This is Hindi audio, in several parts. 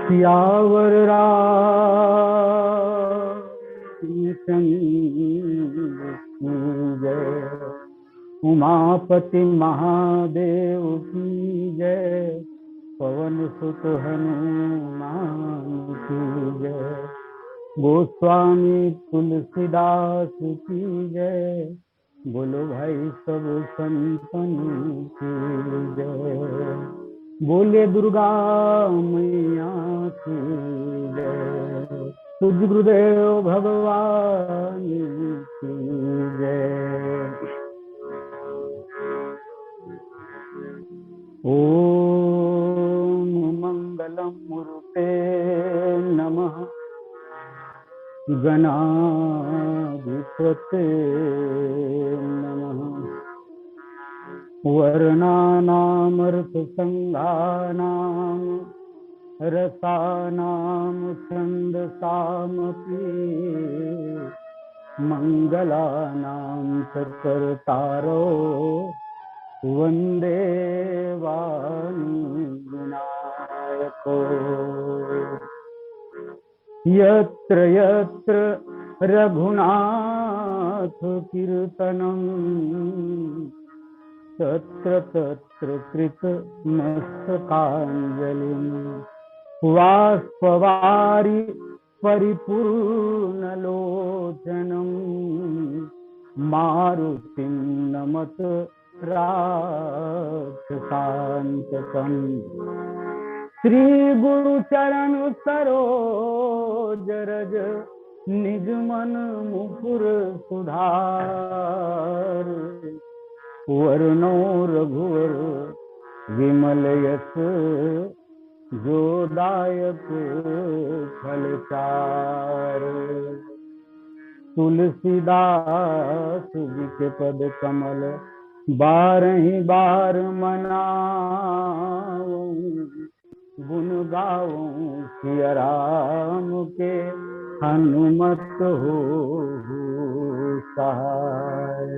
सियावर रामचंद्र की जय, उमापति महादेव की जय, पवन सुत हनुमान की जय, गोस्वामी तुलसीदास की जय, बोलो भाई सब संतन की जय, बोले दुर्गा मैया की जय, तुझ गुरुदेव भगवान की जय। ओम मंगलम मूर्ते नमः, गणाधिपते नमः, वर्णानामर्थसंघानां रसानां छन्दसामपि, मंगलानां कर्तारो वन्दे वाणीविनायको। यत्र यत्र रघुनाथ कीर्तनं, तत्र तत्र कृतमस्तकाञ्जलिं, बाष्पवारि परिपूर्णलोचनं, मारुतिं नमत राक्षसान्तकम्। श्री गुरु चरण सरोज रज, निज मन मुकुर सुधार, वर्णो रघुवर विमल यश, जो दायक फलचार। तुलसीदास जी के पद कमल, बारहि बार मनाऊं, गुण गाऊं सिया राम के, हनुमत हो सहाय।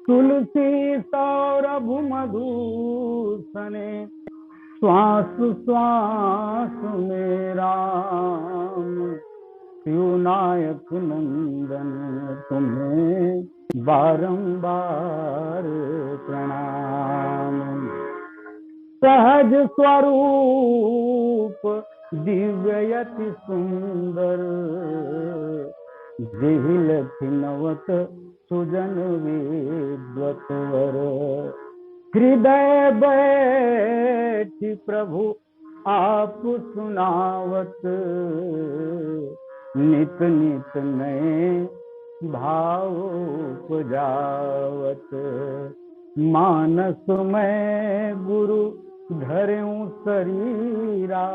तुलसी सौरभ मधुसने, श्वास श्वास में राम, क्यों नायक नंदन तुम्हें बारंबार प्रणाम। सहज स्वरूप दिव्य यति सुंदर, जेहि लखिनवत सुजन विद्वत वर। हृदय बैठि प्रभु आप सुनावत, नित नित नए भाव उपजावत। मानस में गुरु धर्यूं शरीरा,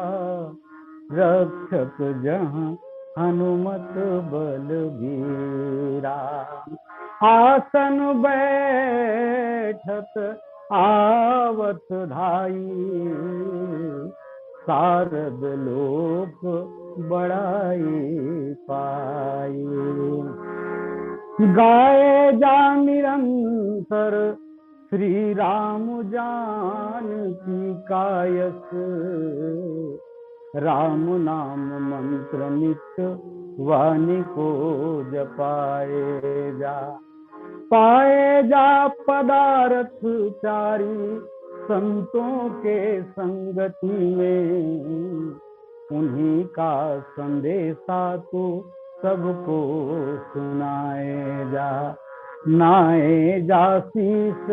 रक्षक जहाँ हनुमत बलबीरा। आसन बैठत आवत धाई, शारद लोक बड़ाई पाई। गाए जा निरंतर श्री राम जानकी का यश, राम नाम मंत्र नित्य वाणी को जपाए जा। पाए जा पदार्थ चारी संतों के संगति में, उन्हीं का संदेशा तू सबको सुनाए जा। नाए जा शीस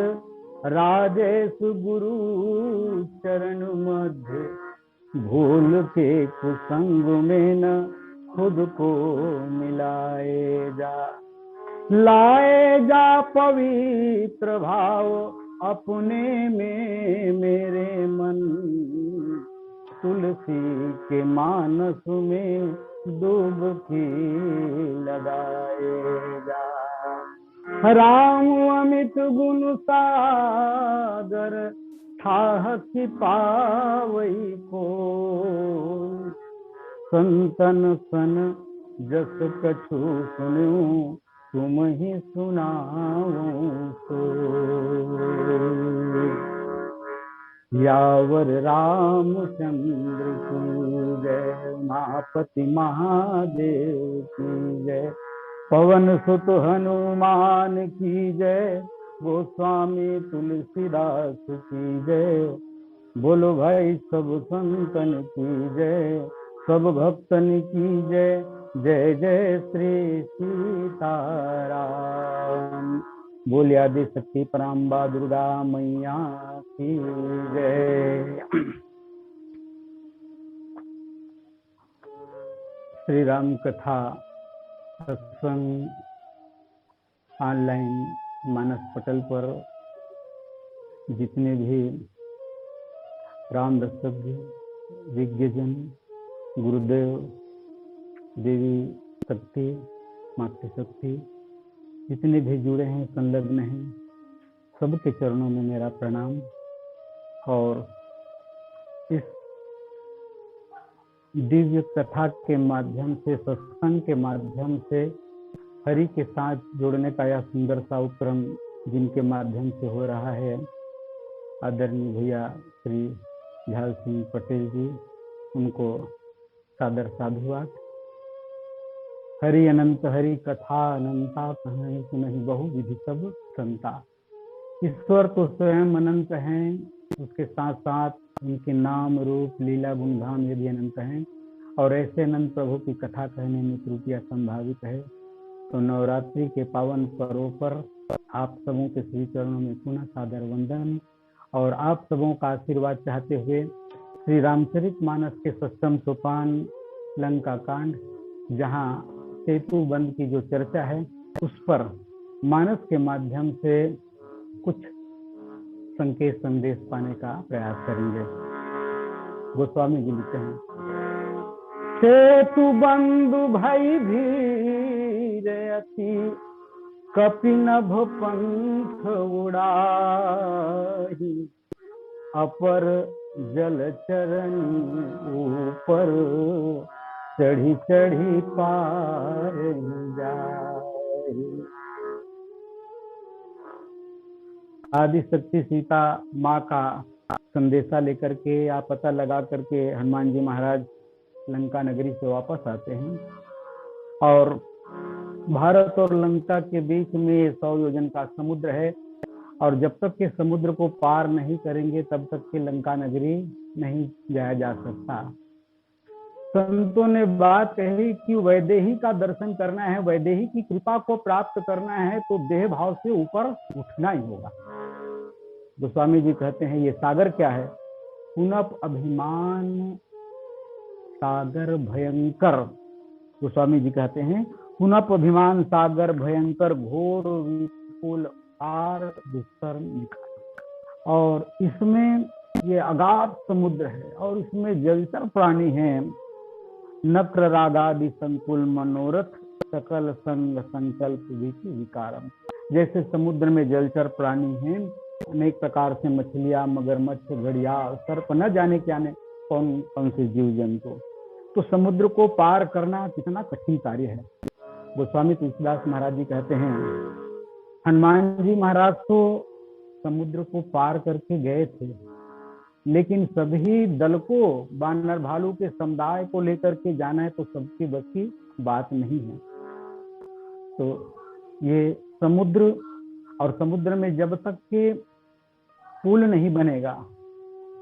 राजेश गुरु चरण मध्य, भूल के कुसंग में न खुद को मिलाए जा। लाए जा पवित्र भाव अपने में मेरे मन, तुलसी के मानस में डुबकी लगाए जा। राम अमित गुण सागर ठाह की पावई को, संतन सन जस कछु सुनूं तुम ही सुनाओ तो। यावर रामचंद्र की जय, महापति महादेव की जय, पवन सुत हनुमान की जय, गोस्वामी तुलसीदास की जय। बोलो भाई सब संतन की जय, सब भक्तन की जय। जय जय श्री सीताराम। बोल आदि शक्ति पराम्बा दुर्गा मैया की जय। श्री राम कथा सत्संग ऑनलाइन मानस पटल पर जितने भी राम रसज्ञ विज्ञजन, गुरुदेव, देवी शक्ति, मातृशक्ति जितने भी जुड़े हैं, संलग्न हैं, सबके चरणों में मेरा प्रणाम। और इस दिव्य कथा के माध्यम से, सत्संग के माध्यम से हरि के साथ जोड़ने का यह सुंदर सा उपक्रम जिनके माध्यम से हो रहा है, आदरणीय भैया श्री झाल सिंह पटेल जी, उनको सादर साधुवाद। हरि अनंत हरि कथा अनंता, कहीं सुनहि बहु विधि सब संता। ईश्वर तो स्वयं अनंत हैं, उसके साथ साथ उनके नाम रूप लीला गुणधाम यदि अनंत हैं, और ऐसे अनंत प्रभु की कथा कहने में त्रुटियां संभावित है। तो नवरात्रि के पावन पर्व पर आप सबों के श्री चरणों में पुनः सादर वंदन और आप सबों का आशीर्वाद चाहते हुए श्री रामचरित मानस के सप्तम सोपान लंका कांड, जहां सेतु बंद की जो चर्चा है, उस पर मानस के माध्यम से कुछ संकेत संदेश पाने का प्रयास करेंगे। गोस्वामी जी लिखते हैं, सेतु बंधु भई भीर अति, कपि नभ पंथ उड़ाही, अपर जल चरण ऊपर, चढ़ी चढ़ी पार जाए। आदि शक्ति सीता माँ का संदेशा लेकर के या पता लगा करके हनुमान जी महाराज लंका नगरी से वापस आते हैं, और भारत और लंका के बीच में 100 योजन का समुद्र है, और जब तक के समुद्र को पार नहीं करेंगे तब तक के लंका नगरी नहीं जाया जा सकता। संतों ने बात कही कि वैदेही का दर्शन करना है, वैदेही की कृपा को प्राप्त करना है, तो देह भाव से ऊपर उठना ही होगा। गोस्वामी जी कहते हैं ये सागर क्या है? पुनप अभिमान सागर भयंकर। गोस्वामी जी कहते हैं पुनप अभिमान सागर भयंकर, घोर विपुल पार दुस्तर निकाल। और इसमें ये अगाध समुद्र है और इसमें जलचर प्राणी हैं, नक्र रागादि संकुल मनोरथ, सकल संग संकल्प विकारम। जैसे समुद्र में जलचर प्राणी हैं, अनेक प्रकार से मछलियां, मगरमच्छ, घड़ियाल, सर्प, न जाने क्या ने कौन कौन से जीव जंतु। तो समुद्र को पार करना कितना कठिन कार्य है। गोस्वामी तुलसीदास महाराज जी कहते हैं, हनुमान जी महाराज तो समुद्र को पार करके गए थे, लेकिन सभी दल को, बानर भालू के समुदाय को लेकर के जाना है तो सबकी बस की बात नहीं है। तो ये समुद्र और समुद्र में जब तक के पुल नहीं बनेगा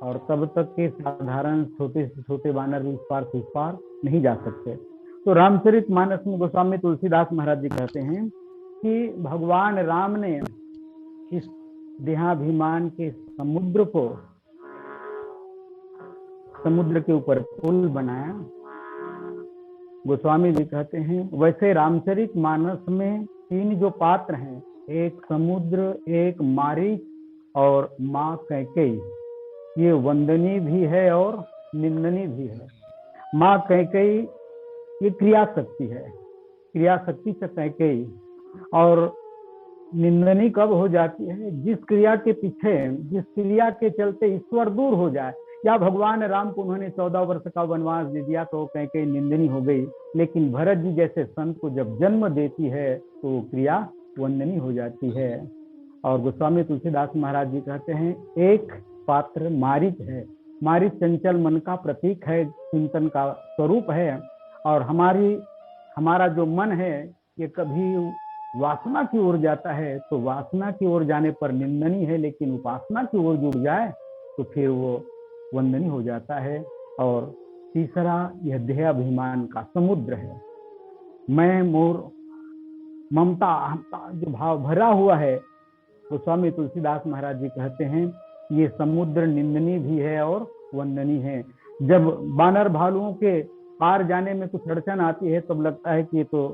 और तब तक के साधारण छोटे से छोटे वानर भी उस पार नहीं जा सकते। तो रामचरितमानस में गोस्वामी तुलसीदास महाराज जी कहते हैं कि भगवान राम ने इस देहाभिमान के समुद्र को, समुद्र के ऊपर पुल बनाया। गोस्वामी जी कहते हैं वैसे रामचरितमानस में 3 जो पात्र हैं, एक समुद्र, एक मारीच और माँ कैकेयी, ये वंदनी भी है और निंदनी भी है। माँ कैकेयी ये क्रिया शक्ति है, क्रिया शक्ति से कैकेयी, और निंदनी कब हो जाती है? जिस क्रिया के पीछे, जिस क्रिया के चलते ईश्वर दूर हो जाए, या भगवान राम को उन्होंने 14 वर्ष का वनवास दे दिया तो कैकेयी निंदनी हो गई, लेकिन भरत जी जैसे संत को जब जन्म देती है तो क्रिया वंदनी हो जाती है। और गोस्वामी तुलसीदास महाराज जी कहते हैं एक पात्र मारीच है। मारीच चंचल मन का प्रतीक है, चिंतन का स्वरूप है, और हमारा जो मन है ये कभी वासना की ओर जाता है तो वासना की ओर जाने पर निंदनी है, लेकिन उपासना की ओर जुड़ जाए तो फिर वो वंदनी हो जाता है। और तीसरा यह देहाभिमान का समुद्र है, मैं मोर ममता अहंता जो भाव भरा हुआ है, तो स्वामी तुलसीदास महाराज जी कहते हैं ये समुद्र निंदनी भी है और वंदनी है। जब बानर भालुओं के पार जाने में कुछ अड़चन आती है तब लगता है कि ये तो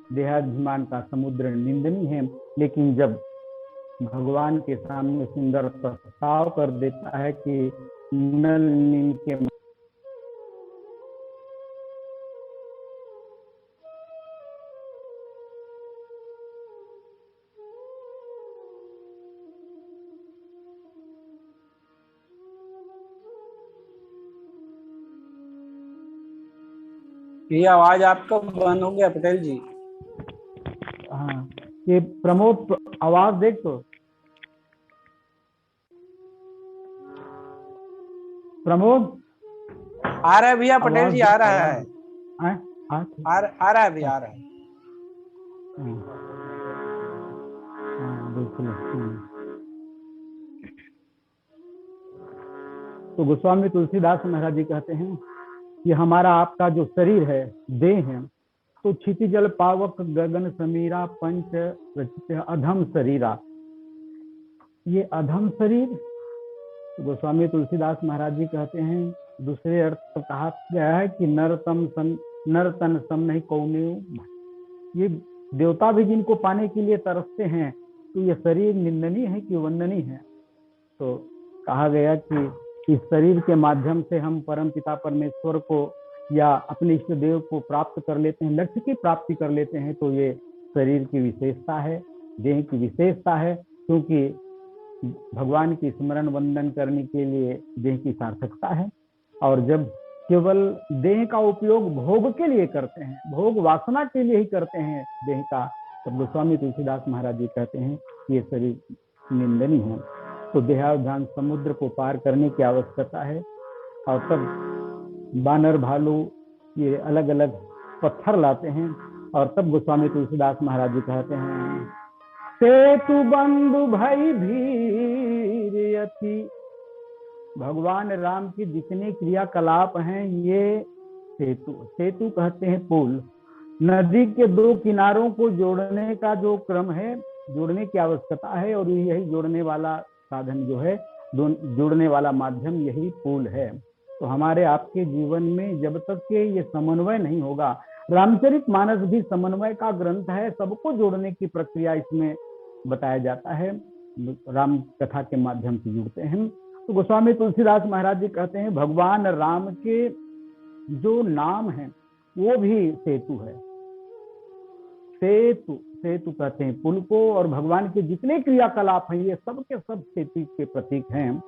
देहाभिमान का समुद्र निंदनी है, लेकिन जब भगवान के सामने सुंदर प्रस्ताव कर देता है कि नल नील के ये आवाज आपका बंद हो गया पटेल जी। हाँ, ये प्रमोद आवाज देख तो प्रमोद आ रहा है भैया, पटेल जी आ रहा है, आ रहा है भैया, आ रहा है। तो गोस्वामी तुलसीदास महाराज जी कहते हैं कि हमारा आपका जो शरीर है, देह है, तो क्षिति जल पावक गगन समीरा पंच रचित अधम शरीरा। ये अधम शरीर गोस्वामी तुलसीदास महाराज जी कहते हैं दूसरे अर्थ पर कहा गया है कि नर तन सम नहीं कौने। ये देवता भी जिनको पाने के लिए तरसते हैं, तो ये शरीर निंदनीय है कि वंदनीय है। तो कहा गया कि इस शरीर के माध्यम से हम परम पिता परमेश्वर को या अपने इष्ट देव को प्राप्त कर लेते हैं, लक्ष्य की प्राप्ति कर लेते हैं। तो ये शरीर की विशेषता है, देह की विशेषता है, क्योंकि भगवान की स्मरण वंदन करने के लिए देह की सार्थकता है। और जब केवल देह का उपयोग भोग के लिए करते हैं, भोग वासना के लिए ही करते हैं देह का, तब गोस्वामी तुलसीदास महाराज जी कहते हैं ये शरीर निंदनीय है। तो देहाभिमान समुद्र को पार करने की आवश्यकता है। और तब बानर भालू ये अलग अलग पत्थर लाते हैं, और तब गोस्वामी तुलसीदास महाराज जी कहते हैं सेतु बंधु भई भीर यति। भगवान राम की जितने क्रियाकलाप हैं ये सेतु, सेतु कहते हैं पुल। नदी के 2 किनारों को जोड़ने का जो क्रम है, जोड़ने की आवश्यकता है, और यही जोड़ने वाला साधन जो है, जोड़ने वाला माध्यम यही पुल है। तो हमारे आपके जीवन में जब तक के ये समन्वय नहीं होगा, रामचरितमानस भी समन्वय का ग्रंथ है, सबको जोड़ने की प्रक्रिया इसमें बताया जाता है, राम कथा के माध्यम से जुड़ते हैं। तो गोस्वामी तुलसीदास महाराज जी कहते हैं भगवान राम के जो नाम है वो भी सेतु है। सेतु, सेतु कहते हैं पुल को, और भगवान के जितने क्रियाकलाप हैं ये सब के सब सेतु के प्रतीक हैं।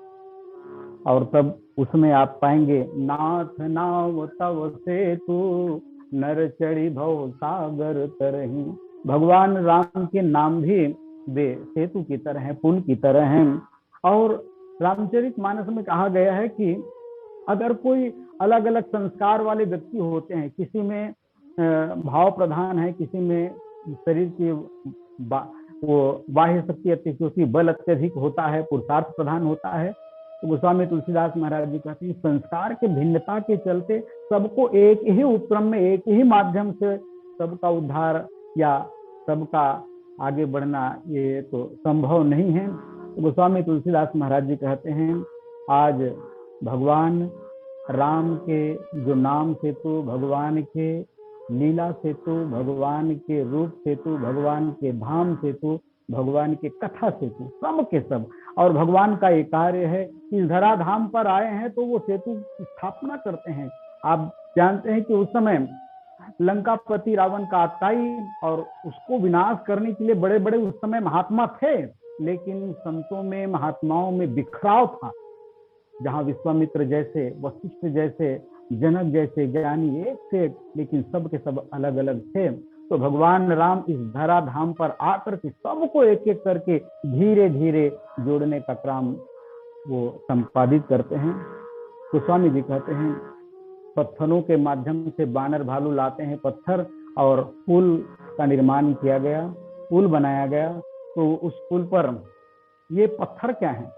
और तब उसमें आप पाएंगे नाथ नाव तव सेतु नर चढ़ी भव सागर तरही। भगवान राम के नाम भी वे सेतु की तरह हैं, पुल की तरह हैं। और रामचरितमानस में कहा गया है कि अगर कोई अलग अलग संस्कार वाले व्यक्ति होते हैं, किसी में भाव प्रधान है, किसी में शरीर की वो बाह्य शक्ति अत्यधिक, बल अत्यधिक होता है, पुरुषार्थ प्रधान होता है। तो गोस्वामी तुलसीदास महाराज जी कहते हैं संस्कार के भिन्नता के चलते सबको एक ही उपक्रम में, एक ही माध्यम से सबका उद्धार या सबका आगे बढ़ना ये तो संभव नहीं है। तो गोस्वामी तुलसीदास महाराज जी कहते हैं आज भगवान राम के जो नाम सेतु, भगवान के लीला सेतु, भगवान के रूप सेतु, भगवान के धाम सेतु, भगवान के कथा सेतु, सब के सब, और भगवान का ये कार्य है इस धराधाम पर आए हैं तो वो सेतु की स्थापना करते हैं। आप जानते हैं कि उस समय लंकापति रावण का आताई और उसको विनाश करने के लिए बड़े बड़े उस समय महात्मा थे, लेकिन संतों में, महात्माओं में बिखराव था। जहाँ विश्वामित्र जैसे, वशिष्ठ जैसे, जनक जैसे ज्ञानी एक थे, लेकिन सब के सब अलग अलग थे। तो भगवान राम इस धराधाम पर आकर के सबको एक एक करके धीरे धीरे जोड़ने का काम वो संपादित करते हैं। तो स्वामी जी कहते हैं पत्थरों के माध्यम से वानर भालू लाते हैं पत्थर, और पुल का निर्माण किया गया, पुल बनाया गया। तो उस पुल पर ये पत्थर क्या है?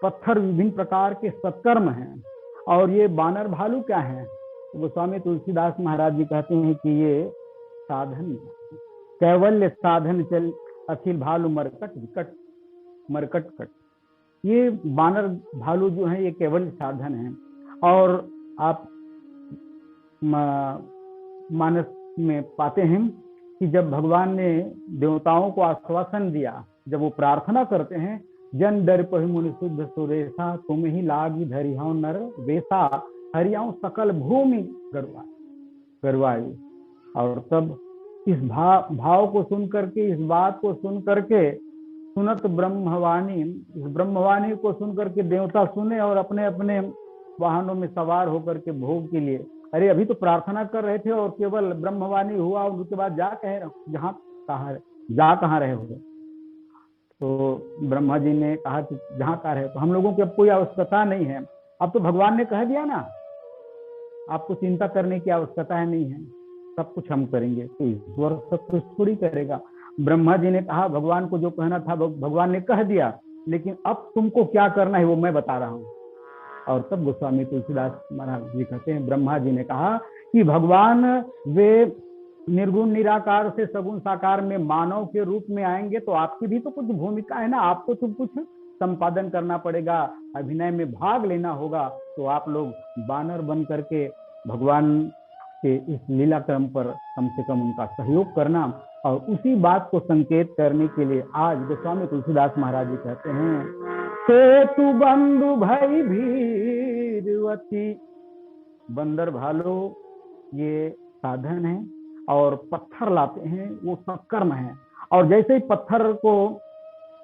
पत्थर विभिन्न प्रकार के सत्कर्म हैं। और ये वानर भालू क्या है? तो गोस्वामी तुलसीदास महाराज जी कहते हैं कि ये साधन, कैवल्य साधन चल अखिल भालू मरकट विकट मरकट कट। ये वानर भालू जो है ये केवल साधन है। और आप मानस में पाते हैं कि जब भगवान ने देवताओं को आश्वासन दिया, जब वो प्रार्थना करते हैं जन डर पहि मुनि शुद्ध सुरेशा, तुम ही लागी धरिहाओ नर वेसा, हरियाओ सकल भूमि गरवाई। और तब इस भाव को सुन करके, इस बात को सुन करके, सुनत ब्रह्मवाणी, इस ब्रह्मवाणी को सुन करके देवता सुने और अपने अपने वाहनों में सवार होकर के भोग के लिए, अरे अभी तो प्रार्थना कर रहे थे और केवल ब्रह्मवाणी हुआ और उसके बाद जा कहाँ रहे हो? तो ब्रह्मा जी ने कहा कि जहाँ का रहे, तो हम लोगों की अब कोई आवश्यकता नहीं है, अब तो भगवान ने कह दिया ना, आपको चिंता करने की आवश्यकता नहीं है, सब कुछ हम करेंगे। तो ईश्वर सब कुछ थोड़ी करेगा। ब्रह्मा जी ने कहा भगवान को जो कहना था भगवान ने कह दिया, लेकिन अब तुमको क्या करना है वो मैं बता रहा हूँ। और तब गोस्वामी तुलसीदास महाराज जी कहते हैं ब्रह्मा जी ने कहा कि भगवान वे निर्गुण निराकार से सगुण साकार में मानव के रूप में आएंगे, तो आपकी भी तो कुछ भूमिका है ना, आपको तो कुछ संपादन करना पड़ेगा, अभिनय में भाग लेना होगा। तो आप लोग बानर बन करके भगवान के इस लीला क्रम पर कम से कम उनका सहयोग करना। और उसी बात को संकेत करने के लिए आज गोस्वामी तुलसीदास महाराज जी कहते हैं सेतु बंधु भई भीरवती। बंदर भालो ये साधन है और पत्थर लाते हैं वो सत्कर्म है। और जैसे ही पत्थर को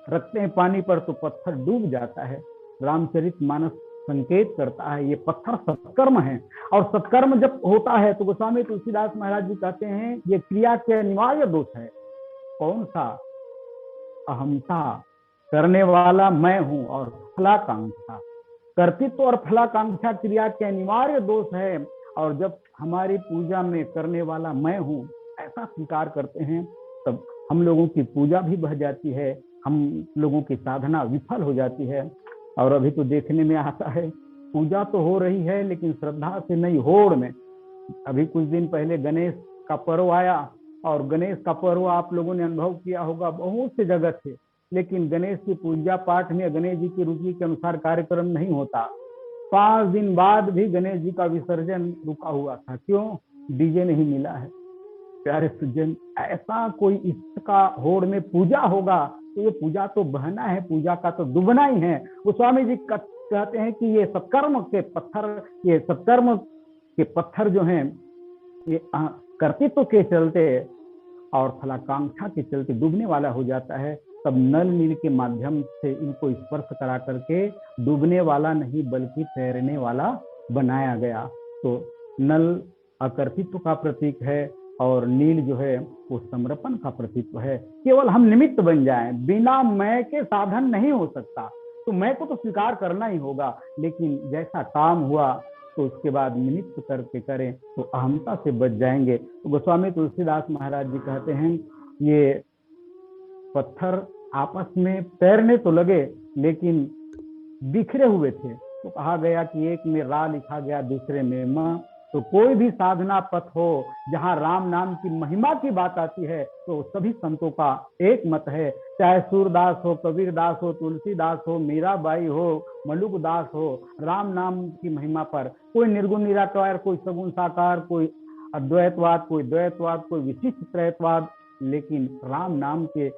रखते हैं पानी पर तो पत्थर डूब जाता है। रामचरितमानस संकेत करता है ये पत्थर सत्कर्म है। और सत्कर्म जब होता है तो गोस्वामी तुलसीदास महाराज जी कहते हैं ये क्रिया के अनिवार्य दोष है। कौन सा? अहमता, करने वाला मैं हूं, और फलाकांक्षा, कर्तृत्व और फलाकांक्षा क्रिया के अनिवार्य दोष है। और जब हमारी पूजा में करने वाला मैं हूं ऐसा स्वीकार करते हैं तब हम लोगों की पूजा भी बह जाती है, हम लोगों की साधना विफल हो जाती है। और अभी तो देखने में आता है पूजा तो हो रही है लेकिन श्रद्धा से नहीं, होड़ में। अभी कुछ दिन पहले गणेश का पर्व आया और गणेश का पर्व आप लोगों ने अनुभव किया होगा, बहुत से जगह थे, लेकिन गणेश की पूजा पाठ में गणेश जी की रुचि के अनुसार कार्यक्रम नहीं होता। 5 दिन बाद भी गणेश जी का विसर्जन रुका हुआ था। क्यों? डीजे नहीं मिला है। प्यारे सज्जन, ऐसा कोई इसका होड़ में पूजा होगा तो ये पूजा तो बहना है, पूजा का तो डूबना ही है। वो स्वामी जी कहते हैं कि ये सत्कर्म के पत्थर, ये सत्कर्म के पत्थर जो हैं ये कर्तृत्व के चलते और फलाकांक्षा के चलते डूबने वाला हो जाता है। तब नल नील के माध्यम से इनको स्पर्श करा करके डूबने वाला नहीं बल्कि तैरने वाला बनाया गया। तो नल अकर्तृत्व का प्रतीक है और नील जो है वो समर्पण का प्रतीक है। केवल हम निमित्त बन जाएं, बिना मैं के साधन नहीं हो सकता। तो मैं को तो स्वीकार करना ही होगा, लेकिन जैसा काम हुआ तो उसके बाद निमित्त करके करें तो अहमता से बच जाएंगे। तो गोस्वामी तुलसीदास महाराज जी कहते हैं ये पत्थर आपस में तैरने तो लगे लेकिन बिखरे हुए थे। तो कहा गया कि एक में रा लिखा गया, दूसरे में म। तो कोई भी साधना पथ हो जहां राम नाम की महिमा की बात आती है तो सभी संतों का एक मत है, चाहे सूरदास हो, कबीरदास हो, तुलसीदास हो, मीराबाई हो, मलुकदास हो, राम नाम की महिमा पर कोई निर्गुण निराकार, कोई सगुण साकार, कोई अद्वैतवाद, कोई द्वैतवाद, कोई विशिष्ट त्रैतवाद, लेकिन राम नाम के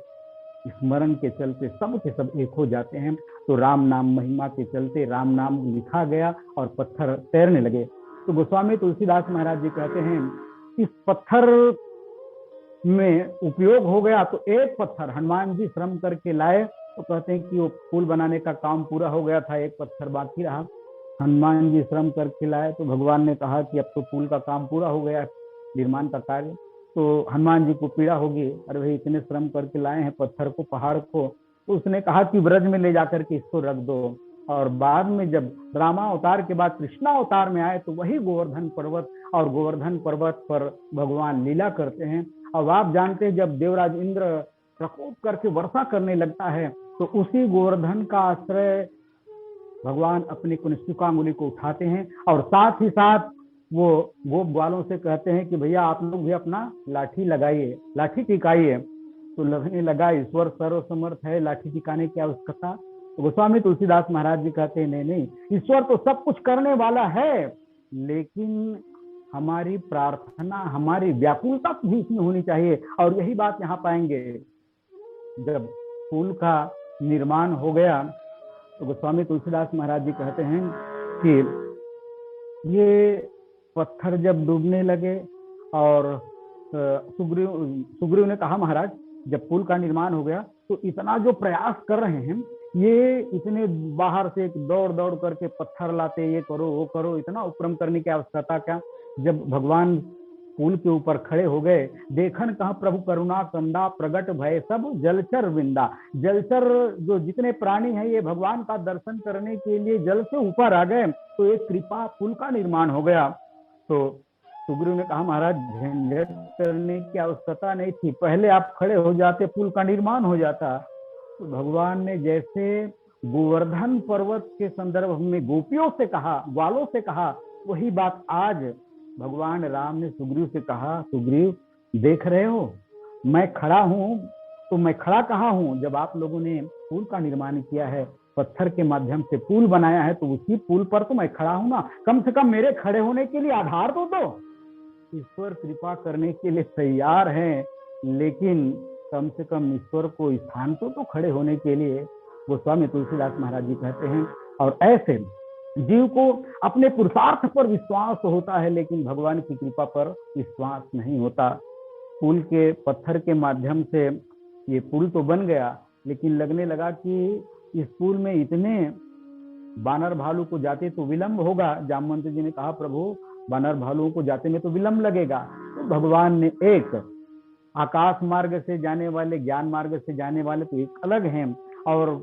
स्मरण के चलते सब के सब एक हो जाते हैं। तो राम नाम महिमा के चलते राम नाम लिखा गया और पत्थर तैरने लगे। तो गोस्वामी तुलसीदास महाराज जी कहते हैं इस पत्थर में उपयोग हो गया तो एक पत्थर हनुमान जी श्रम करके लाए, तो कहते हैं कि वो पुल बनाने का काम पूरा हो गया था, एक पत्थर बाकी रहा। हनुमान जी श्रम करके लाए तो भगवान ने कहा कि अब तो पुल का काम पूरा हो गया, निर्माण का कार्य। तो हनुमान जी को पीड़ा होगी, अरे भाई इतने श्रम करके लाए हैं पत्थर को, पहाड़ को। तो उसने कहा कि ब्रज में ले जाकर के इसको रख दो। और बाद में जब रामा अवतार के बाद कृष्णा अवतार में आए तो वही गोवर्धन पर्वत, और गोवर्धन पर्वत पर भगवान लीला करते हैं। और आप जानते हैं जब देवराज इंद्र प्रकोप करके वर्षा करने लगता है तो उसी गोवर्धन का आश्रय भगवान अपनी कुनिष्ठिकांगुली को उठाते हैं और साथ ही साथ वो गोप ग्वालों से कहते हैं कि भैया आप लोग भी अपना लाठी लगाइए, लाठी टिकाइए। तो लगने लगा ईश्वर सर्वसमर्थ है, लाठी टिकाने की आवश्यकता। तो गोस्वामी तुलसीदास महाराज जी कहते हैं नहीं, ईश्वर तो सब कुछ करने वाला है, लेकिन हमारी प्रार्थना, हमारी व्याकुलता भी इसमें होनी चाहिए। और यही बात यहाँ पाएंगे। जब पुल का निर्माण हो गया तो गोस्वामी तुलसीदास महाराज जी कहते हैं कि ये पत्थर जब डूबने लगे और सुग्रीव ने कहा महाराज जब पुल का निर्माण हो गया तो इतना जो प्रयास कर रहे हैं, ये इतने बाहर से दौड़ दौड़ करके पत्थर लाते, ये करो वो करो, इतना उपक्रम करने की आवश्यकता क्या। जब भगवान पुल के ऊपर खड़े हो गए, देखन कहा प्रभु करुणा कंदा, प्रगट भय सब जलचर विंदा। जलचर जो जितने प्राणी हैं ये भगवान का दर्शन करने के लिए जल से ऊपर आ गए, तो एक कृपा पुल का निर्माण हो गया। तो सुग्रीव ने कहा महाराज झंझट करने की आवश्यकता नहीं थी, पहले आप खड़े हो जाते पुल का निर्माण हो जाता। तो भगवान ने जैसे गोवर्धन पर्वत के संदर्भ में गोपियों से कहा, ग्वालों से कहा, वही बात आज भगवान राम ने सुग्रीव से कहा। सुग्रीव देख रहे हो मैं खड़ा हूं, तो मैं खड़ा कहाँ हूं, जब आप लोगों ने पुल का निर्माण किया है, पत्थर के माध्यम से पुल बनाया है, तो उसी पुल पर तो मैं खड़ा हूं ना। कम से कम मेरे खड़े होने के लिए आधार तो दो। ईश्वर कृपा करने के लिए तैयार हैं, लेकिन कम से कम ईश्वर को स्थान तो खड़े होने के लिए गोस्वामी तुलसीदास महाराज जी कहते हैं। और ऐसे जीव को अपने पुरुषार्थ पर विश्वास होता है, लेकिन भगवान की कृपा पर विश्वास नहीं होता। पुल के पत्थर के माध्यम से ये पुल तो बन गया, लेकिन लगने लगा कि इस पुल में इतने बानर भालू को जाते तो विलंब होगा। जामवंत जी ने कहा प्रभु बानर भालुओं को जाते में तो विलंब लगेगा। तो भगवान ने एक आकाश मार्ग से जाने वाले, ज्ञान मार्ग से जाने वाले तो एक अलग हैं, और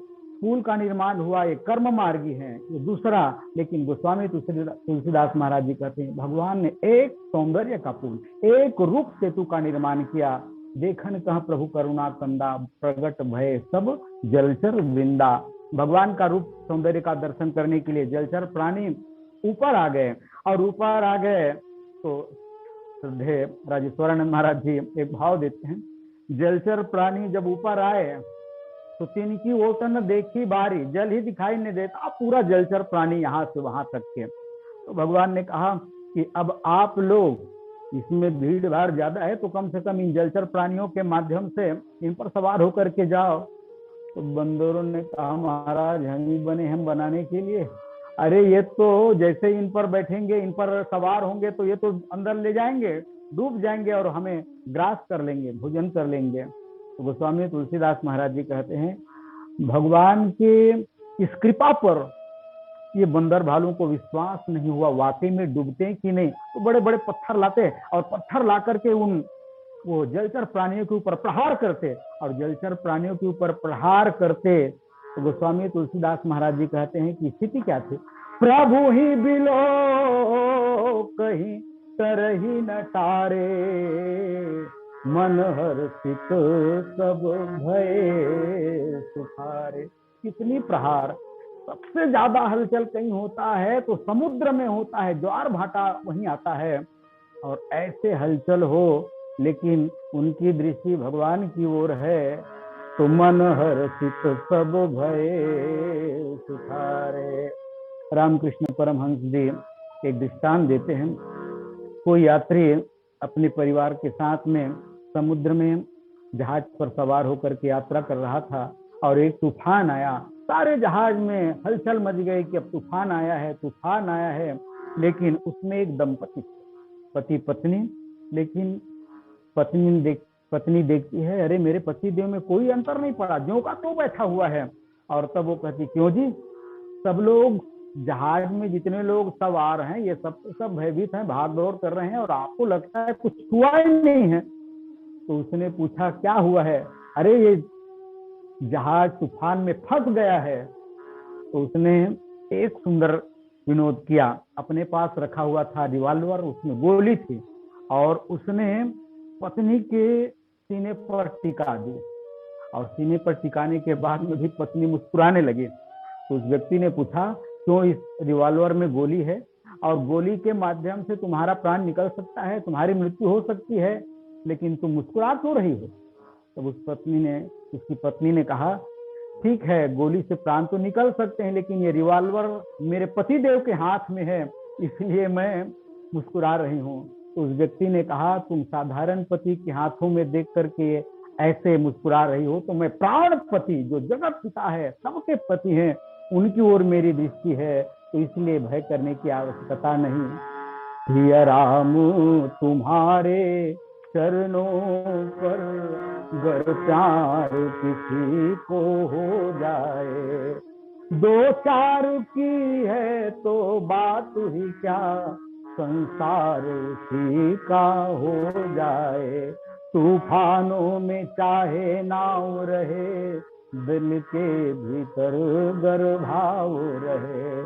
पुल का निर्माण हुआ एक कर्म मार्गी है, ये दूसरा। लेकिन गोस्वामी तुलसीदास महाराज जी कहते हैं भगवान ने एक सौंदर्य का पुल, एक रूप सेतु का निर्माण किया। देखन कहा प्रभु करुणा कंदा, प्रगट भय सब जलचर वृंदा। भगवान का रूप सौंदर्य का दर्शन करने के लिए जलचर प्राणी ऊपर आ गए, और ऊपर आ गए तो श्रद्धेय राजेश्वरानंद महाराज जी एक भाव देते हैं, जलचर प्राणी जब ऊपर आए तो तिनकी ओटन देखी बारी, जल ही दिखाई नहीं देता, पूरा जलचर प्राणी यहाँ से वहां तक के। तो भगवान ने कहा कि अब आप लोग, इसमें भीड़ भाड़ ज्यादा है, तो कम से कम इन जलचर प्राणियों के माध्यम से इन पर सवार होकर के जाओ। तो बंदरों ने कहा महाराज हम ही बने हम बनाने के लिए, अरे ये तो जैसे इन पर बैठेंगे, इन पर सवार होंगे तो ये तो अंदर ले जाएंगे, डूब जाएंगे और हमें ग्रास कर लेंगे, भोजन कर लेंगे। तो गोस्वामी तुलसीदास महाराज जी कहते हैं भगवान के इस कृपा पर ये बंदर भालुओं को विश्वास नहीं हुआ वाकई में डूबते हैं कि नहीं। तो बड़े बड़े पत्थर लाते और पत्थर ला करके उन वो जलचर प्राणियों के ऊपर प्रहार करते, और जलचर प्राणियों के ऊपर प्रहार करते। तो गोस्वामी तुलसीदास महाराज जी कहते हैं कि स्थिति क्या थी, प्रभु ही बिलो कहीं तरही न टारे, मन हर्षित सब भये सुखारे। कितनी प्रहार, सबसे ज्यादा हलचल कहीं होता है तो समुद्र में होता है, ज्वार भाटा वहीं आता है, और ऐसे हलचल हो लेकिन उनकी दृष्टि भगवान की ओर है तो मन हर्षित सब भये सुखारे। रामकृष्ण परमहंस जी एक दृष्टांत देते हैं। कोई यात्री अपने परिवार के साथ में समुद्र में जहाज पर सवार होकर के यात्रा कर रहा था और एक तूफान आया। सारे जहाज में हलचल मच गई कि अब तूफान आया है, तूफान आया है। लेकिन उसमें एक दंपति, पति पत्नी, लेकिन पत्नी देखती है, अरे मेरे पति देव में कोई अंतर नहीं पड़ा, ज्यों का तो बैठा हुआ है। और तब वो कहती, क्यों जी, सब लोग जहाज में जितने लोग सवार हैं ये सब भयभीत हैं, भाग दौड़ कर रहे हैं, और आपको लगता है कुछ हुआ ही नहीं है। तो उसने पूछा, क्या हुआ है? अरे ये जहाज तूफान में फंस गया है। तो उसने एक सुंदर विनोद किया। अपने पास रखा हुआ था रिवॉल्वर, उसमें गोली थी, और उसने पत्नी के सीने पर टिका दी, और सीने पर टिकाने के बाद में भी पत्नी मुस्कुराने लगी। तो उस व्यक्ति ने पूछा, क्यों? इस रिवॉल्वर में गोली है और गोली के माध्यम से तुम्हारा प्राण निकल सकता है, तुम्हारी मृत्यु हो सकती है, लेकिन तुम मुस्कुरा क्यों रही हो? तब उसकी पत्नी ने कहा, ठीक है, गोली से प्राण तो निकल सकते हैं, लेकिन ये रिवॉल्वर मेरे पति देव के हाथ में है, इसलिए मैं मुस्कुरा रही हूँ। तो उस व्यक्ति ने कहा, तुम साधारण पति के हाथों में देख करके ऐसे मुस्कुरा रही हो, तो मैं प्राण पति, जो जगत पिता है, सबके पति हैं, उनकी ओर मेरी दृष्टि है, तो इसलिए भय करने की आवश्यकता नहीं। हिया राम तुम्हारे चरणों पर गर प्यार किसी को हो जाए, दो चार की है तो बात ही क्या, संसार उसी का हो जाए। तूफानों में चाहे नाव रहे, दिल के भीतर गर भाव रहे,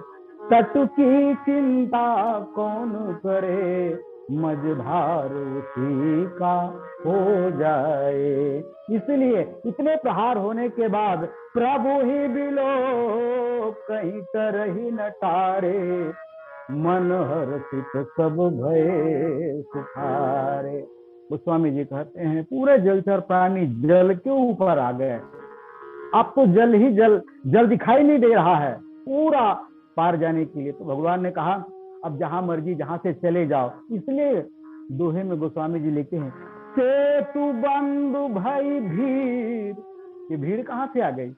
तट की चिंता कौन करे, मझधार उसी का हो जाए। इसलिए इतने प्रहार होने के बाद प्रभु ही बिलो कहीं कर ही न टारे, मन हर्षित सब भये सुखारे। गोस्वामी जी कहते हैं, पूरे जलचर प्राणी जल के ऊपर आ गए। अब तो जल ही जल दिखाई नहीं दे रहा है पूरा पार जाने के लिए। तो भगवान ने कहा, अब जहां मर्जी जहां से चले जाओ। इसलिए दोहे में गोस्वामी जी लिखते हैं, सेतु बंधु भाई भीड़। ये भीड़ कहां से आ गई?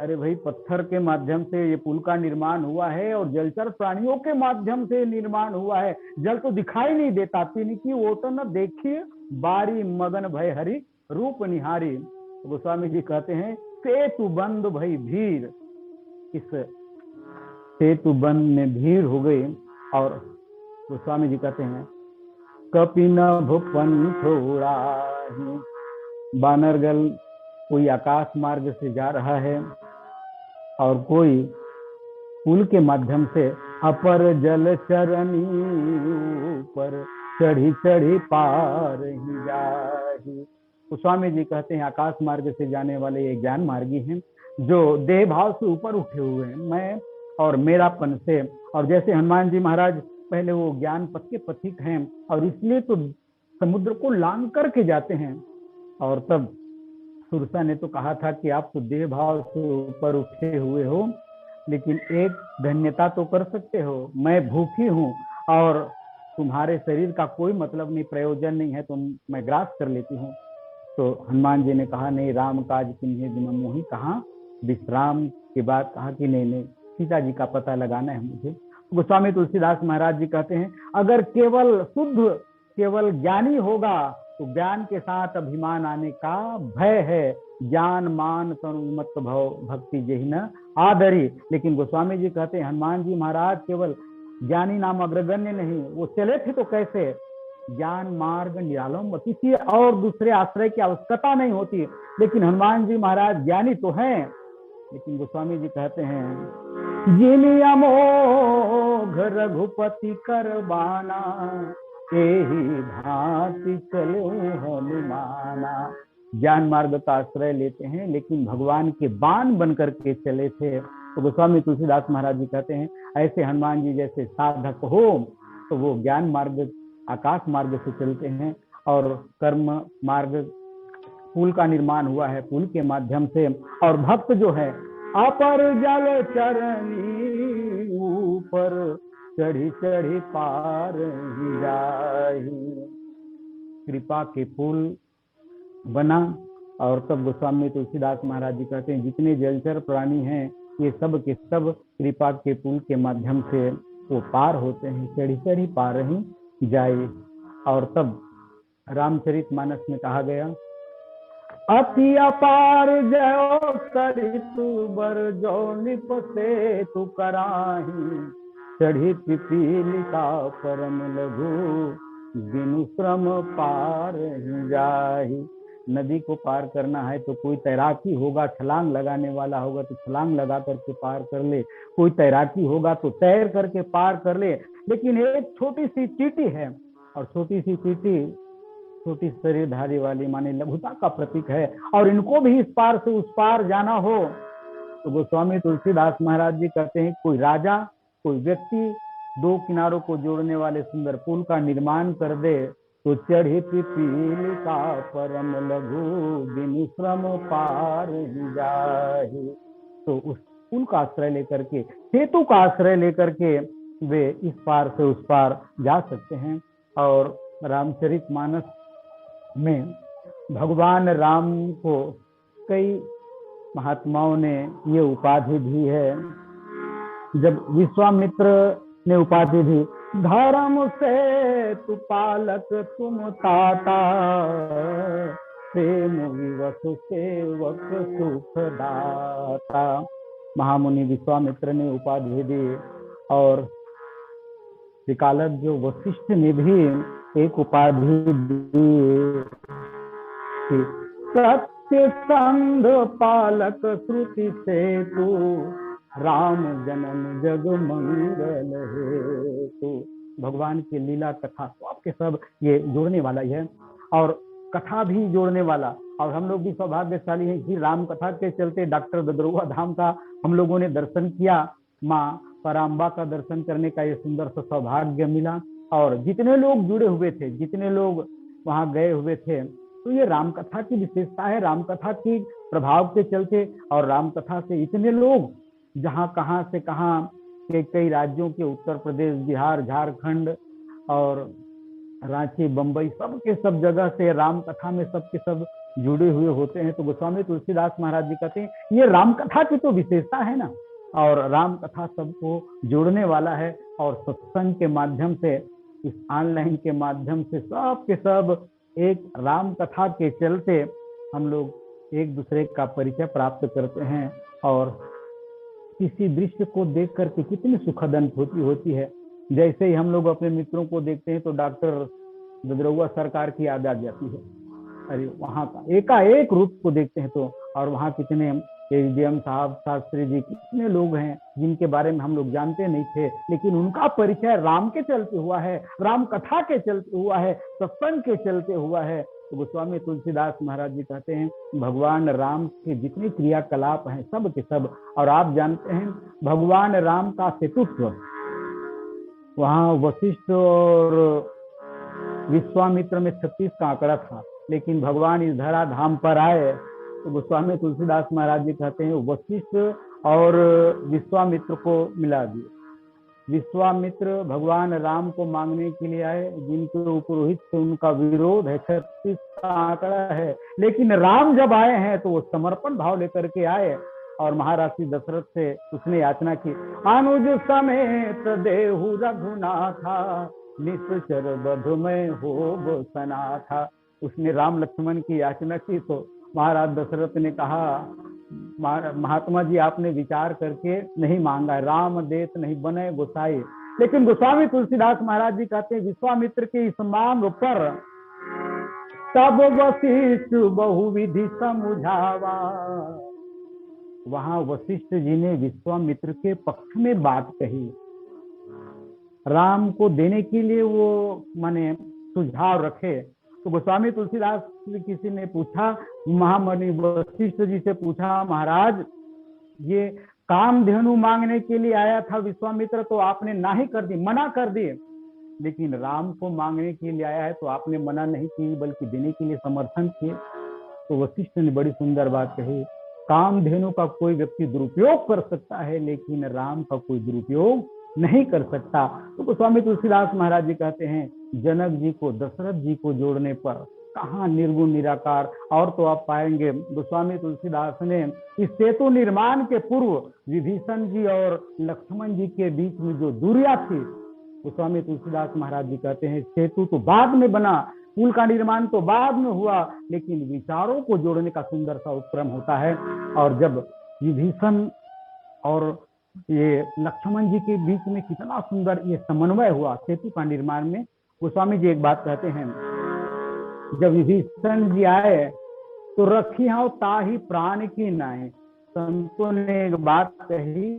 अरे भाई, पत्थर के माध्यम से ये पुल का निर्माण हुआ है और जलचर प्राणियों के माध्यम से निर्माण हुआ है। जल तो दिखाई नहीं देता, तिनकी ओट न देखिए, बारी मगन भय हरि रूप निहारी। तो गोस्वामी जी कहते हैं, सेतु बंध भई भीड़। इस सेतु बंध में भीड़ हो गई। और गोस्वामी जी कहते हैं, कपि नभ पंथोड़ा। बानरगल कोई आकाश मार्ग से जा रहा है और कोई पुल के माध्यम से अपर जल चरनी ऊपर चढ़ी चढ़ी पार ही जाही। तो स्वामी जी कहते हैं, आकाश मार्ग से जाने वाले ये ज्ञान मार्गी हैं, जो देह भाव से ऊपर उठे हुए हैं, मैं और मेरापन से। और जैसे हनुमान जी महाराज पहले वो ज्ञान पथ के पथिक हैं, और इसलिए तो समुद्र को लांग करके जाते हैं। और तब सुरसा ने तो कहा था कि आप तो देह भाव से ऊपर उठे हुए हो, लेकिन एक धन्यता तो कर सकते हो, मैं भूखी हूँ और तुम्हारे शरीर का कोई मतलब नहीं, प्रयोजन नहीं है, तो मैं ग्रास कर लेती हूँ। तो हनुमान जी ने कहा, नहीं, राम काज किन्हीं बिन मोहि, कहा विश्राम के बाद कहा कि नहीं, सीता जी का पता लगाना है मुझे। गोस्वामी तुलसीदास महाराज जी कहते हैं, अगर केवल ज्ञानी होगा तो ज्ञान के साथ अभिमान आने का भय है, ज्ञान मान तनु मत भव भक्ति जेहि न आदरी। लेकिन गोस्वामी जी कहते हैं, हनुमान जी महाराज केवल ज्ञानी नाम अग्रगण्य नहीं, वो चले थे तो कैसे, ज्ञान मार्ग निरालंब, किसी और दूसरे आश्रय की आवश्यकता नहीं होती। लेकिन हनुमान जी महाराज ज्ञानी तो हैं, लेकिन गोस्वामी जी कहते हैं, जिन अमोघ रघुपति कर बाना, यही भांति चले हनुमाना। ज्ञान मार्ग का आश्रय लेते हैं, लेकिन भगवान के बाण बन करके चले थे। तो गोस्वामी तुलसीदास महाराज जी कहते हैं ऐसे हनुमान जी जैसे साधक हो तो वो ज्ञान मार्ग आकाश मार्ग से चलते हैं, और कर्म मार्ग पुल का निर्माण हुआ है पुल के माध्यम से। और भक्त जो है अपर जल चरनी ऊपर चढ़ी चढ़ी पार ही जाही। कृपा के पुल बना, और तब गोस्वामी तुलसीदास महाराज जी कहते हैं जितने जलचर प्राणी हैं ये सब के सब कृपा के पुल के माध्यम से वो पार होते हैं, चढ़ी चढ़ी पार ही जाए। और तब रामचरितमानस में कहा गया अति अपार जयो सरितु बर जो निपसे तु कराही। चढ़ी पिपीलिका परम लघु बिनु श्रम पार ही जाही। नदी को पार करना है तो कोई तैराकी होगा, छलांग लगाने वाला होगा तो छलांग लगा करके पार कर ले, कोई तैराकी होगा तो तैर करके पार कर ले। लेकिन एक छोटी सी चींटी है, और छोटी सी चींटी छोटी शरीरधारी वाली माने लघुता का प्रतीक है, और इनको भी इस पार से उस पार जाना हो तो गोस्वामी तुलसीदास महाराज जी कहते हैं कोई राजा कोई व्यक्ति दो किनारों को जोड़ने वाले सुंदर पुल का निर्माण कर दे तो चढ़ी पिपीलिका परम लघु बिनु श्रम पार ही जाहि। तो उस पुल का आश्रय लेकर के, सेतु का आश्रय लेकर के वे इस पार से उस पार जा सकते हैं। और रामचरितमानस में भगवान राम को कई महात्माओं ने ये उपाधि दी है। जब विश्वामित्र ने उपाधि दी धर्म से तु पालक तुम ताता, प्रेम विवश सेवक सुख दाता। महामुनि विश्वामित्र ने उपाधि दी, और त्रिकालज्ञ जो वशिष्ठ ने भी एक उपाधि दी, सत्य संध पालक श्रुति से तू, राम जन्म जग मंगल है। तो भगवान की लीला कथा सब के सब ये जोड़ने वाला ही है, और कथा भी जोड़ने वाला। और हम लोग भी सौभाग्यशाली हैं कि राम कथा के चलते डॉक्टर ददरुआ धाम का हम लोगों ने दर्शन किया, माँ पराम्बा का दर्शन करने का ये सुंदर सा सौभाग्य मिला। और जितने लोग जुड़े हुए थे, जितने लोग वहां गए हुए थे, तो ये राम कथा की विशेषता है, राम कथा की प्रभाव के चलते। और राम कथा से इतने लोग जहाँ कहाँ से कहाँ के कई राज्यों के, उत्तर प्रदेश, बिहार, झारखंड और रांची, बंबई, सब के सब जगह से राम कथा में सब के सब जुड़े हुए होते हैं। तो गोस्वामी तुलसीदास महाराज जी कहते हैं ये राम कथा की तो विशेषता है ना, और राम कथा सबको जोड़ने वाला है। और सत्संग के माध्यम से, इस ऑनलाइन के माध्यम से सब के सब एक राम कथा के चलते हम लोग एक दूसरे का परिचय प्राप्त करते हैं। और किसी दृश्य को देख करके कितनी सुखद अनुभूति होती है। जैसे ही हम लोग अपने मित्रों को देखते हैं तो डॉक्टर ददरुआ सरकार की याद आ जाती है। अरे वहाँ का एकाएक रूप को देखते हैं तो, और वहाँ कितने एसडीएम साहब, शास्त्री जी, कितने लोग हैं जिनके बारे में हम लोग जानते नहीं थे, लेकिन उनका परिचय राम के चलते हुआ है, राम कथा के चलते हुआ है, सत्संग के चलते हुआ है। तो गोस्वामी तुलसीदास महाराज जी कहते हैं भगवान राम के जितने क्रियाकलाप हैं सब के सब, और आप जानते हैं भगवान राम का सेतुत्व वहाँ वशिष्ठ और विश्वामित्र में 36 का आंकड़ा था, लेकिन भगवान इस धरा धाम पर आए तो गोस्वामी तुलसीदास महाराज जी कहते हैं वशिष्ठ और विश्वामित्र को मिला दिए। विश्वामित्र भगवान राम को मांगने के लिए आए, जिनके पुरोहित से उनका विरोध है, 36 का आंकड़ा है, लेकिन राम जब आए हैं तो वो समर्पण भाव लेकर के आए। और महाराज दशरथ से उसने याचना की अनुज समेत देहु रघुनाथा, निश्चर बधु में हो सना था। उसने राम लक्ष्मण की याचना की तो महाराज दशरथ ने कहा महात्मा जी आपने विचार करके नहीं मांगा, राम देत नहीं बने गोसाई। लेकिन गोस्वामी तुलसीदास महाराज जी कहते हैं विश्वामित्र के इस मांग पर तब वशिष्ठ बहुविधि समझावा। वहां वशिष्ठ जी ने विश्वामित्र के पक्ष में बात कही। राम को देने के लिए वो माने सुझाव रखे। तो गोस्वामी तुलसीदास किसी ने पूछा, महामुनि वशिष्ठ जी से पूछा, महाराज ये कामधेनु मांगने के लिए आया था विश्वामित्र, तो आपने नाही कर दी, मना कर दी, लेकिन राम को मांगने के लिए आया है तो आपने मना नहीं की बल्कि देने के लिए समर्थन किए। तो वशिष्ठ ने बड़ी सुंदर बात कही, कामधेनु का कोई व्यक्ति दुरुपयोग कर सकता है लेकिन राम का कोई दुरुपयोग नहीं कर सकता। तो गोस्वामी तुलसीदास महाराज जी कहते हैं, जनक जी को दशरथ जी को जोड़ने पर कहाँ निर्गुण निराकार। और तो आप पाएंगे गोस्वामी तुलसीदास ने इस सेतु निर्माण के पूर्व विभीषण जी और लक्ष्मण जी के बीच में जो दूरियां थी, गोस्वामी तुलसीदास महाराज जी कहते हैं सेतु तो बाद में बना, पुल का निर्माण तो बाद में हुआ, लेकिन विचारों को जोड़ने का सुंदर सा उपक्रम होता है। और जब विभीषण और ये लक्ष्मण जी के बीच में कितना सुंदर ये समन्वय हुआ सेतु का निर्माण में। गोस्वामी जी एक बात कहते हैं, जब विभीषण जी आए तो रखी हो ताही प्राण की नाए। संतों ने एक बात कही,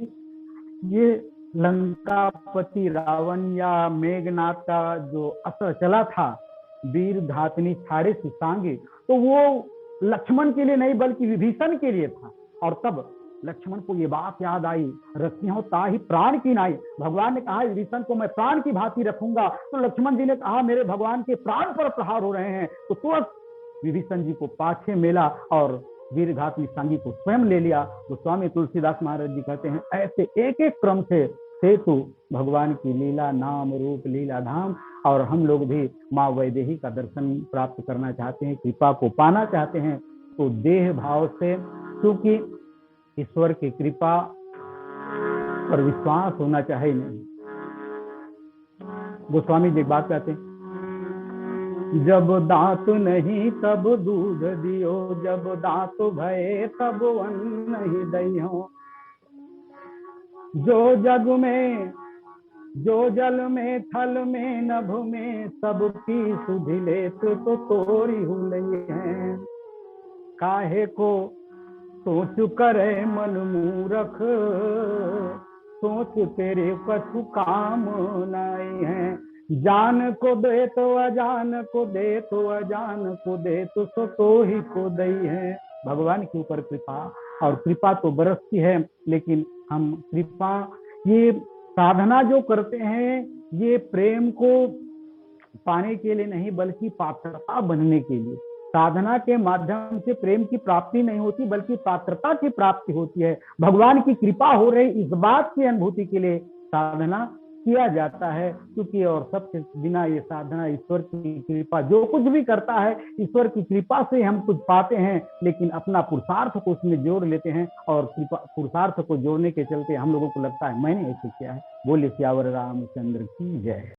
ये लंकापति रावण या मेघनाथ का जो असर चला था, वीर धातनी छाड़े सुसांगे, तो वो लक्ष्मण के लिए नहीं बल्कि विभीषण के लिए था। और तब लक्ष्मण को ये बात याद आई, रखी हो ताही प्राण की नाई। भगवान ने कहा विभीषण को मैं प्राण की भांति रखूंगा, तो लक्ष्मण जी ने कहा मेरे भगवान के प्राण पर प्रहार हो रहे हैं। तो तुरंत विभीषण जी को पाछे मेला और वीर घातनी सांगी को स्वयं ले लिया। तो स्वामी तुलसीदास महाराज जी कहते हैं, ऐसे एक एक क्रम से सेतु भगवान की लीला, नाम रूप लीला धाम। और हम लोग भी माँ वैदेही का दर्शन प्राप्त करना चाहते हैं, कृपा को पाना चाहते हैं, तो देह भाव से, क्योंकि ईश्वर की कृपा पर विश्वास होना चाहिए नहीं। गोस्वामी जी एक बात कहते हैं, जब दांत नहीं तब दूध दियो, जब दांत भये तब अन्न ही दइयो। जो जग में, जो जल में, थल में, नभ में, सबकी सुधि लेत तो तोरी हुलई है। काहे को सोच करे मन मूरख, सोच तेरे कछु काम नहीं है। जान को दे तो अजान को दे, तो अजान को दे तो ही को दई है। भगवान के ऊपर कृपा, और कृपा तो बरसती है, लेकिन हम कृपा ये साधना जो करते हैं ये प्रेम को पाने के लिए नहीं बल्कि पात्रता बनने के लिए। साधना के माध्यम से प्रेम की प्राप्ति नहीं होती बल्कि पात्रता की प्राप्ति होती है। भगवान की कृपा हो रही इस बात की अनुभूति के लिए साधना किया जाता है, क्योंकि और सबसे बिना ये साधना ईश्वर की कृपा, जो कुछ भी करता है ईश्वर की कृपा से हम कुछ पाते हैं, लेकिन अपना पुरुषार्थ को उसमें जोड़ लेते हैं और पुरुषार्थ को जोड़ने के चलते हम लोगों को लगता है मैंने ऐसे किया है। बोले सियावर रामचंद्र की जय।